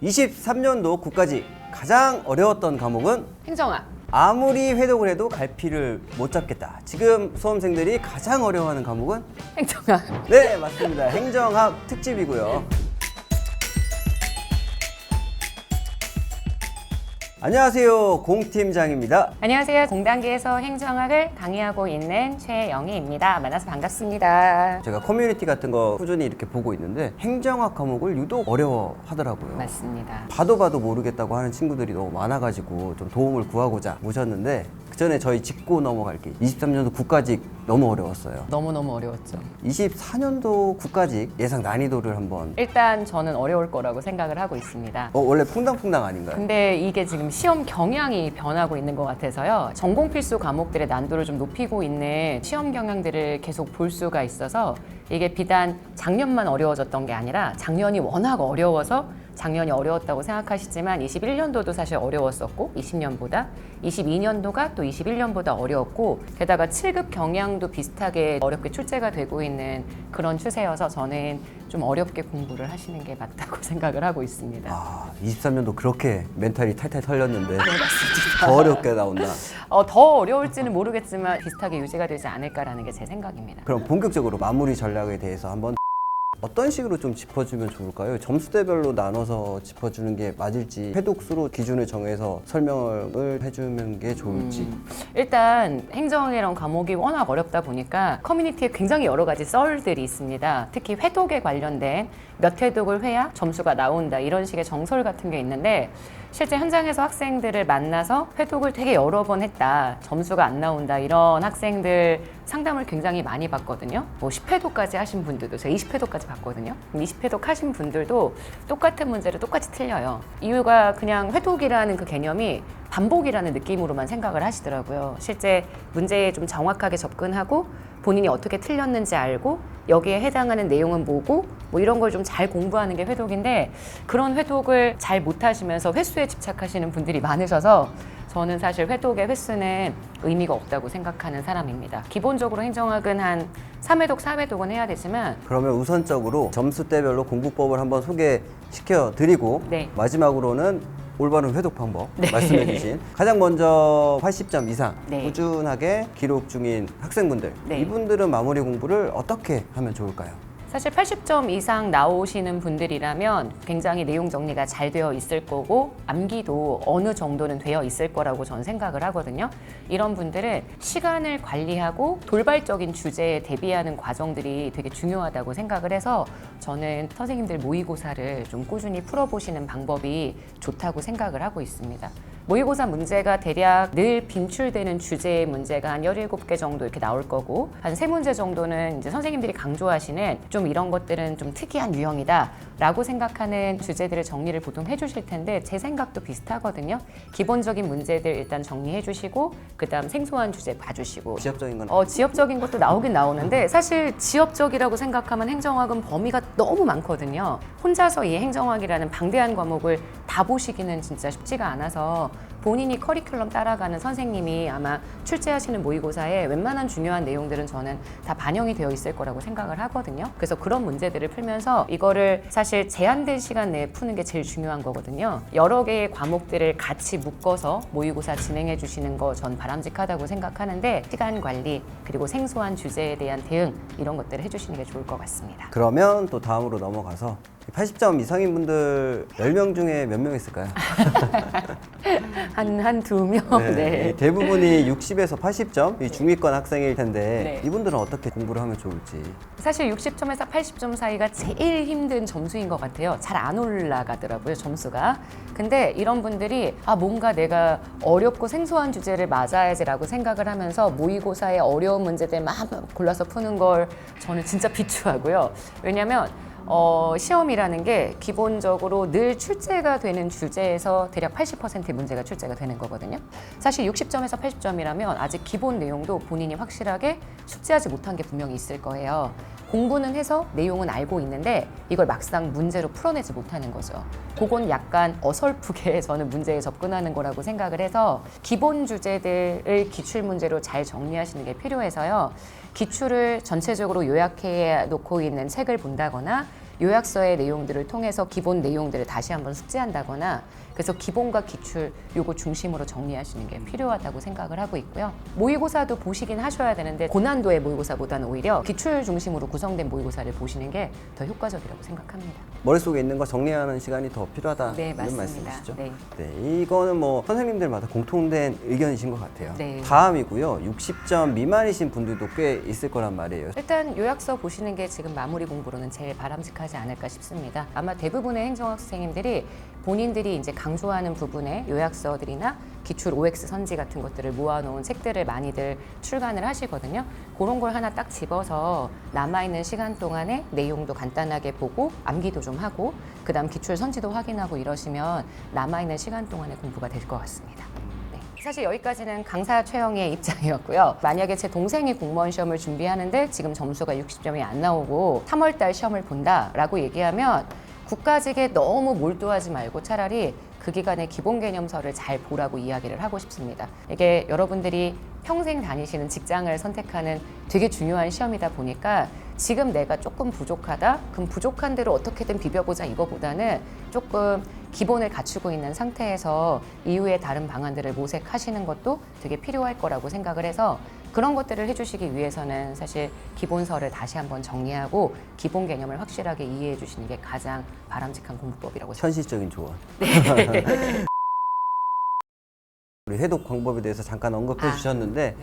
23년도 국가직 가장 어려웠던 과목은 행정학. 아무리 회독을 해도 갈피를 못 잡겠다. 지금 수험생들이 가장 어려워하는 과목은? 행정학. 네, 맞습니다. 행정학 특집이고요. 안녕하세요, 공팀장입니다. 안녕하세요. 공단기에서 행정학을 강의하고 있는 최영희입니다. 만나서 반갑습니다. 제가 커뮤니티 같은 거 꾸준히 이렇게 보고 있는데 행정학 과목을 유독 어려워하더라고요. 맞습니다. 봐도 모르겠다고 하는 친구들이 너무 많아가지고 좀 도움을 구하고자 모셨는데, 그 전에 저희 짚고 넘어갈게. 23년도 국가직 너무 어려웠어요. 너무너무 어려웠죠. 24년도 국가직 예상 난이도를 한번. 일단 저는 어려울 거라고 생각을 하고 있습니다. 원래 퐁당퐁당 아닌가요? 근데 이게 지금 시험 경향이 변하고 있는 것 같아서요. 전공 필수 과목들의 난도를 좀 높이고 있는 시험 경향들을 계속 볼 수가 있어서 이게 비단 작년만 어려워졌던 게 아니라 작년이 워낙 어려워서 작년이 어려웠다고 생각하시지만 21년도도 사실 어려웠었고 20년보다 22년도가 또 21년보다 어려웠고 게다가 7급 경향도 비슷하게 어렵게 출제가 되고 있는 그런 추세여서 저는 좀 어렵게 공부를 하시는 게 맞다고 생각을 하고 있습니다. 23년도 그렇게 멘탈이 탈탈 털렸는데 더 어렵게 나온다. 더 어려울지는 모르겠지만 비슷하게 유지가 되지 않을까라는 게 제 생각입니다. 그럼 본격적으로 마무리 전략에 대해서 한번 어떤 식으로 좀 짚어주면 좋을까요? 점수대별로 나눠서 짚어주는 게 맞을지, 회독수로 기준을 정해서 설명을 해주는 게 좋을지. 일단 행정이란 과목이 워낙 어렵다 보니까 커뮤니티에 굉장히 여러 가지 썰들이 있습니다. 특히 회독에 관련된 몇 회독을 해야 점수가 나온다 이런 식의 정설 같은 게 있는데, 실제 현장에서 학생들을 만나서 회독을 되게 여러 번 했다, 점수가 안 나온다 이런 학생들 상담을 굉장히 많이 받거든요. 뭐 10회독까지 하신 분들도, 제가 20회독까지 봤거든요. 20회독 하신 분들도 똑같은 문제를 똑같이 틀려요. 이유가 그냥 회독이라는 그 개념이 반복이라는 느낌으로만 생각을 하시더라고요. 실제 문제에 좀 정확하게 접근하고 본인이 어떻게 틀렸는지 알고 여기에 해당하는 내용은 뭐고 뭐 이런 걸 좀 잘 공부하는 게 회독인데, 그런 회독을 잘 못하시면서 횟수에 집착하시는 분들이 많으셔서 저는 사실 회독의 횟수는 의미가 없다고 생각하는 사람입니다. 기본적으로 행정학은 한 3회독, 4회독은 해야 되지만. 그러면 우선적으로 점수대별로 공부법을 한번 소개시켜 드리고, 네. 마지막으로는 올바른 회독 방법 네. 말씀해 주신, 가장 먼저 80점 이상 네. 꾸준하게 기록 중인 학생분들, 네. 이분들은 마무리 공부를 어떻게 하면 좋을까요? 사실 80점 이상 나오시는 분들이라면 굉장히 내용 정리가 잘 되어 있을 거고 암기도 어느 정도는 되어 있을 거라고 저는 생각을 하거든요. 이런 분들은 시간을 관리하고 돌발적인 주제에 대비하는 과정들이 되게 중요하다고 생각을 해서 저는 선생님들 모의고사를 좀 꾸준히 풀어보시는 방법이 좋다고 생각을 하고 있습니다. 모의고사 문제가 대략 늘 빈출되는 주제의 문제가 한 17개 정도 이렇게 나올 거고, 한 3문제 정도는 이제 선생님들이 강조하시는 좀 이런 것들은 좀 특이한 유형이다 라고 생각하는 주제들을 정리를 보통 해주실 텐데, 제 생각도 비슷하거든요. 기본적인 문제들 일단 정리해 주시고 그 다음 생소한 주제 봐주시고. 지역적인 건 지역적인 것도 나오긴 나오는데, 사실 지역적이라고 생각하면 행정학은 범위가 너무 많거든요. 혼자서 이 행정학이라는 방대한 과목을 다 보시기는 진짜 쉽지가 않아서 본인이 커리큘럼 따라가는 선생님이 아마 출제하시는 모의고사에 웬만한 중요한 내용들은 저는 다 반영이 되어 있을 거라고 생각을 하거든요. 그래서 그런 문제들을 풀면서 이거를 사실 제한된 시간 내에 푸는 게 제일 중요한 거거든요. 여러 개의 과목들을 같이 묶어서 모의고사 진행해 주시는 거 전 바람직하다고 생각하는데, 시간 관리 그리고 생소한 주제에 대한 대응 이런 것들을 해주시는 게 좋을 것 같습니다. 그러면 또 다음으로 넘어가서 80점 이상인 분들 10명 중에 몇 명 있을까요? 한 2명. 네. 대부분이 60에서 80점, 이 중위권 학생일 텐데, 네. 이분들은 어떻게 공부를 하면 좋을지. 사실 60점에서 80점 사이가 제일 힘든 점수인 것 같아요. 잘 안 올라가더라고요, 점수가. 근데 이런 분들이 뭔가 내가 어렵고 생소한 주제를 맞아야지라고 생각을 하면서 모의고사의 어려운 문제들만 골라서 푸는 걸 저는 진짜 비추하고요. 왜냐면 시험이라는 게 기본적으로 늘 출제가 되는 주제에서 대략 80%의 문제가 출제가 되는 거거든요. 사실 60점에서 80점이라면 아직 기본 내용도 본인이 확실하게 숙지하지 못한 게 분명히 있을 거예요. 공부는 해서 내용은 알고 있는데 이걸 막상 문제로 풀어내지 못하는 거죠. 그건 약간 어설프게 저는 문제에 접근하는 거라고 생각을 해서 기본 주제들을 기출 문제로 잘 정리하시는 게 필요해서요. 기출을 전체적으로 요약해 놓고 있는 책을 본다거나 요약서의 내용들을 통해서 기본 내용들을 다시 한번 숙지한다거나 그래서 기본과 기출 요거 중심으로 정리하시는 게 필요하다고 생각을 하고 있고요. 모의고사도 보시긴 하셔야 되는데 고난도의 모의고사보다는 오히려 기출 중심으로 구성된 모의고사를 보시는 게 더 효과적이라고 생각합니다. 머릿속에 있는 거 정리하는 시간이 더 필요하다 네, 이런 맞습니다. 말씀이시죠? 네. 네, 이거는 뭐 선생님들마다 공통된 의견이신 것 같아요. 네. 다음이고요. 60점 미만이신 분들도 꽤 있을 거란 말이에요. 일단 요약서 보시는 게 지금 마무리 공부로는 제일 바람직하지 않을까 싶습니다. 아마 대부분의 행정학생님들이 본인들이 이제 강조하는 부분의 요약서들이나 기출 OX 선지 같은 것들을 모아놓은 책들을 많이들 출간을 하시거든요. 그런 걸 하나 딱 집어서 남아있는 시간 동안에 내용도 간단하게 보고 암기도 좀 하고 그다음 기출 선지도 확인하고 이러시면 남아있는 시간 동안의 공부가 될 것 같습니다. 네. 사실 여기까지는 강사 최영의 입장이었고요. 만약에 제 동생이 공무원 시험을 준비하는데 지금 점수가 60점이 안 나오고 3월달 시험을 본다라고 얘기하면 국가직에 너무 몰두하지 말고 차라리 그 기간에 기본 개념서를 잘 보라고 이야기를 하고 싶습니다. 이게 여러분들이 평생 다니시는 직장을 선택하는 되게 중요한 시험이다 보니까 지금 내가 조금 부족하다? 그럼 부족한 대로 어떻게든 비벼보자 이거보다는 조금 기본을 갖추고 있는 상태에서 이후에 다른 방안들을 모색하시는 것도 되게 필요할 거라고 생각을 해서 그런 것들을 해주시기 위해서는 사실 기본서를 다시 한번 정리하고 기본 개념을 확실하게 이해해 주시는 게 가장 바람직한 공부법이라고 생각합니다. 현실적인 조언. 우리 해독 방법에 대해서 잠깐 언급해 주셨는데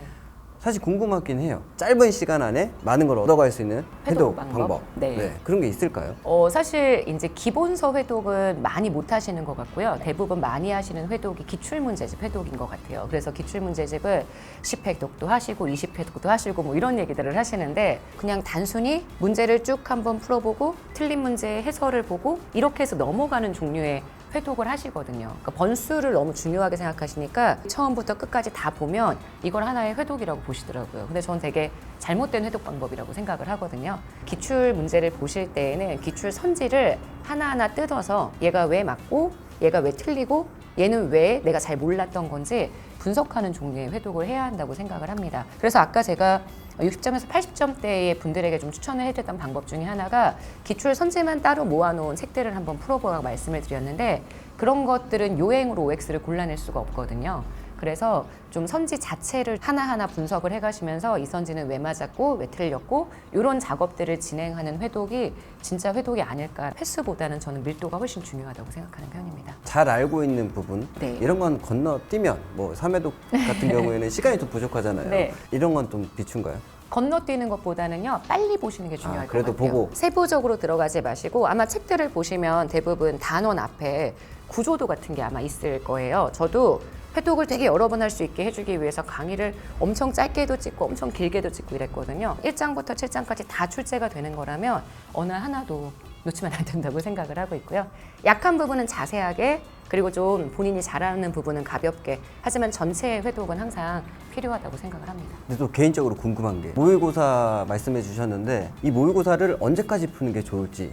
사실 궁금하긴 해요. 짧은 시간 안에 많은 걸 얻어갈 수 있는 해독 방법. 네. 그런 게 있을까요? 사실 이제 기본서 회독은 많이 못 하시는 것 같고요. 대부분 많이 하시는 회독이 기출문제집 회독인 것 같아요. 그래서 기출문제집을 10회독도 하시고 20회독도 하시고 뭐 이런 얘기들을 하시는데 그냥 단순히 문제를 쭉 한번 풀어보고 틀린 문제의 해설을 보고 이렇게 해서 넘어가는 종류의 회독을 하시거든요. 그러니까 번수를 너무 중요하게 생각하시니까 처음부터 끝까지 다 보면 이걸 하나의 회독이라고 보시더라고요. 근데 전 되게 잘못된 회독 방법이라고 생각을 하거든요. 기출 문제를 보실 때에는 기출 선지를 하나하나 뜯어서 얘가 왜 맞고 얘가 왜 틀리고 얘는 왜 내가 잘 몰랐던 건지 분석하는 종류의 회독을 해야 한다고 생각을 합니다. 그래서 아까 제가 60점에서 80점대의 분들에게 좀 추천을 해드렸던 방법 중에 하나가 기출 선지만 따로 모아놓은 책들을 한번 풀어보라고 말씀을 드렸는데 그런 것들은 요행으로 OX를 골라낼 수가 없거든요. 그래서 좀 선지 자체를 하나하나 분석을 해가시면서 이 선지는 왜 맞았고 왜 틀렸고 이런 작업들을 진행하는 회독이 진짜 회독이 아닐까. 횟수보다는 저는 밀도가 훨씬 중요하다고 생각하는 편입니다. 잘 알고 있는 부분 네. 이런 건 건너뛰면 뭐 3회독 같은 경우에는 시간이 좀 부족하잖아요. 네. 이런 건 좀 비춘가요? 건너뛰는 것보다는요 빨리 보시는 게 중요할 것 그래도 같아요. 보고. 세부적으로 들어가지 마시고 아마 책들을 보시면 대부분 단원 앞에 구조도 같은 게 아마 있을 거예요. 저도 회독을 되게 여러 번 할 수 있게 해주기 위해서 강의를 엄청 짧게도 찍고 엄청 길게도 찍고 이랬거든요. 1장부터 7장까지 다 출제가 되는 거라면 어느 하나도 놓치면 안 된다고 생각을 하고 있고요. 약한 부분은 자세하게 그리고 좀 본인이 잘하는 부분은 가볍게 하지만 전체의 회독은 항상 필요하다고 생각을 합니다. 근데 또 개인적으로 궁금한 게 모의고사 말씀해 주셨는데 이 모의고사를 언제까지 푸는 게 좋을지.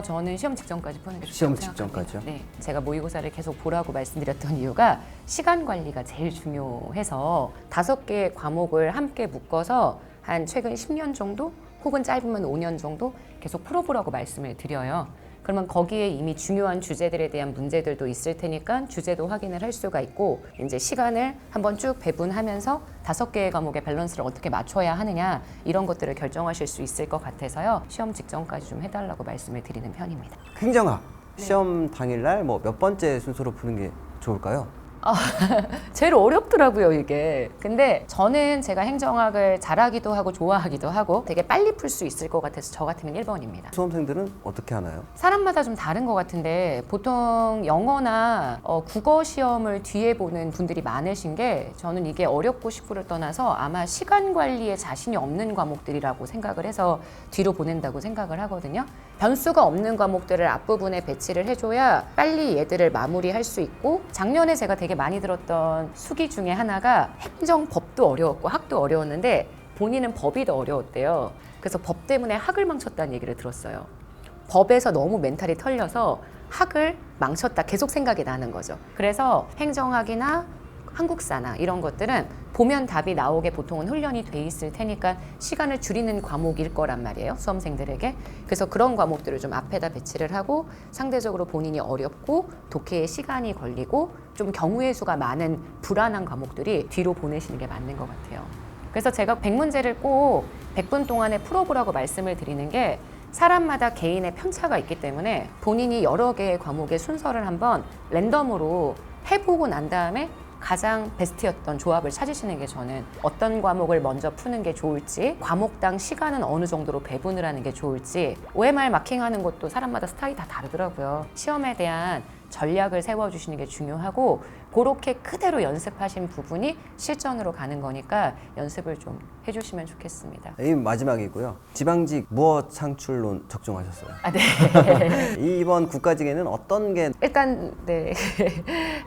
저는 시험 직전까지 푸는 게 시험 좋다고 직전까지요? 생각합니다. 네, 제가 모의고사를 계속 보라고 말씀드렸던 이유가 시간 관리가 제일 중요해서 5개의 과목을 함께 묶어서 한 최근 10년 정도 혹은 짧으면 5년 정도 계속 풀어보라고 말씀을 드려요. 그러면 거기에 이미 중요한 주제들에 대한 문제들도 있을 테니까 주제도 확인을 할 수가 있고 이제 시간을 한번 쭉 배분하면서 5개의 과목의 밸런스를 어떻게 맞춰야 하느냐 이런 것들을 결정하실 수 있을 것 같아서요. 시험 직전까지 좀 해달라고 말씀을 드리는 편입니다. 행정학 시험 당일날 뭐 몇 번째 순서로 푸는 게 좋을까요? 제일 어렵더라고요 이게. 근데 저는 제가 행정학을 잘하기도 하고 좋아하기도 하고 되게 빨리 풀 수 있을 것 같아서 저 같으면 1번입니다. 수험생들은 어떻게 하나요? 사람마다 좀 다른 것 같은데 보통 영어나 국어 시험을 뒤에 보는 분들이 많으신 게 저는 이게 어렵고 쉽고를 떠나서 아마 시간 관리에 자신이 없는 과목들이라고 생각을 해서 뒤로 보낸다고 생각을 하거든요. 변수가 없는 과목들을 앞부분에 배치를 해줘야 빨리 얘들을 마무리할 수 있고 작년에 제가 되게 많이 들었던 수기 중에 하나가 행정법도 어려웠고 학도 어려웠는데 본인은 법이 더 어려웠대요. 그래서 법 때문에 학을 망쳤다는 얘기를 들었어요. 법에서 너무 멘탈이 털려서 학을 망쳤다 계속 생각이 나는 거죠. 그래서 행정학이나 한국사나 이런 것들은 보면 답이 나오게 보통은 훈련이 돼 있을 테니까 시간을 줄이는 과목일 거란 말이에요, 수험생들에게. 그래서 그런 과목들을 좀 앞에다 배치를 하고 상대적으로 본인이 어렵고 독해에 시간이 걸리고 좀 경우의 수가 많은 불안한 과목들이 뒤로 보내시는 게 맞는 것 같아요. 그래서 제가 100문제를 꼭 100분 동안에 풀어보라고 말씀을 드리는 게 사람마다 개인의 편차가 있기 때문에 본인이 여러 개의 과목의 순서를 한번 랜덤으로 해보고 난 다음에 가장 베스트였던 조합을 찾으시는 게 저는 어떤 과목을 먼저 푸는 게 좋을지, 과목당 시간은 어느 정도로 배분을 하는 게 좋을지, OMR 마킹하는 것도 사람마다 스타일이 다 다르더라고요. 시험에 대한 전략을 세워주시는 게 중요하고 그렇게 그대로 연습하신 부분이 실전으로 가는 거니까 연습을 좀 해주시면 좋겠습니다. 이 마지막이고요. 지방직 무엇 창출론 적중하셨어요? 아, 네. 이번 국가직에는 어떤 게 일단 네.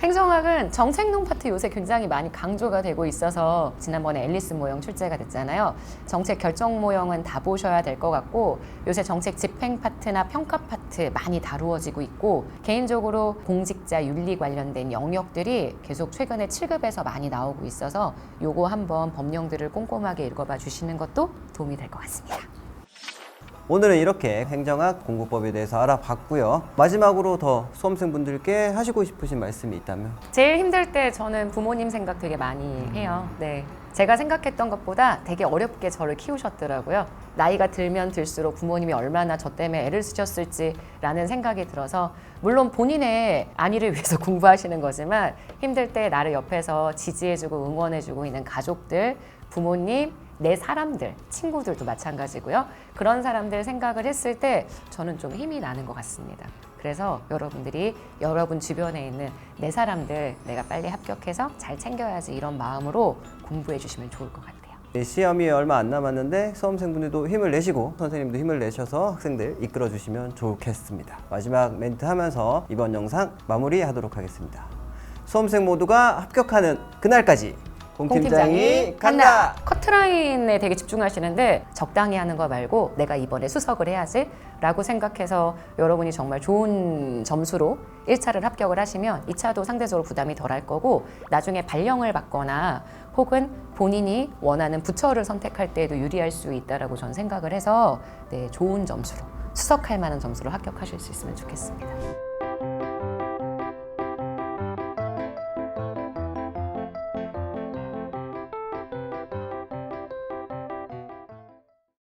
행정학은 정책론 파트 요새 굉장히 많이 강조가 되고 있어서 지난번에 앨리스 모형 출제가 됐잖아요. 정책 결정 모형은 다 보셔야 될 것 같고 요새 정책 집행 파트나 평가 파트 많이 다루어지고 있고 개인적으로 공직자 윤리 관련된 영역들이 계속 최근에 7급에서 많이 나오고 있어서 요거 한번 법령들을 꼼꼼하게 읽어봐 주시는 것도 도움이 될 것 같습니다. 오늘은 이렇게 행정학 공부법에 대해서 알아봤고요. 마지막으로 더 수험생분들께 하시고 싶으신 말씀이 있다면? 제일 힘들 때 저는 부모님 생각 되게 많이 해요. 네. 제가 생각했던 것보다 되게 어렵게 저를 키우셨더라고요. 나이가 들면 들수록 부모님이 얼마나 저 때문에 애를 쓰셨을지라는 생각이 들어서 물론 본인의 안위를 위해서 공부하시는 거지만 힘들 때 나를 옆에서 지지해주고 응원해주고 있는 가족들, 부모님, 내 사람들, 친구들도 마찬가지고요. 그런 사람들 생각을 했을 때 저는 좀 힘이 나는 것 같습니다. 그래서 여러분들이 여러분 주변에 있는 내 사람들 내가 빨리 합격해서 잘 챙겨야지 이런 마음으로 공부해 주시면 좋을 것 같아요. 시험이 얼마 안 남았는데 수험생분들도 힘을 내시고 선생님도 힘을 내셔서 학생들 이끌어 주시면 좋겠습니다. 마지막 멘트 하면서 이번 영상 마무리하도록 하겠습니다. 수험생 모두가 합격하는 그날까지 공팀장이 간다! 커트라인에 되게 집중하시는데 적당히 하는 거 말고 내가 이번에 수석을 해야지 라고 생각해서 여러분이 정말 좋은 점수로 1차를 합격을 하시면 2차도 상대적으로 부담이 덜할 거고 나중에 발령을 받거나 혹은 본인이 원하는 부처를 선택할 때에도 유리할 수 있다라고 저는 생각을 해서 네, 좋은 점수로 수석할 만한 점수로 합격하실 수 있으면 좋겠습니다.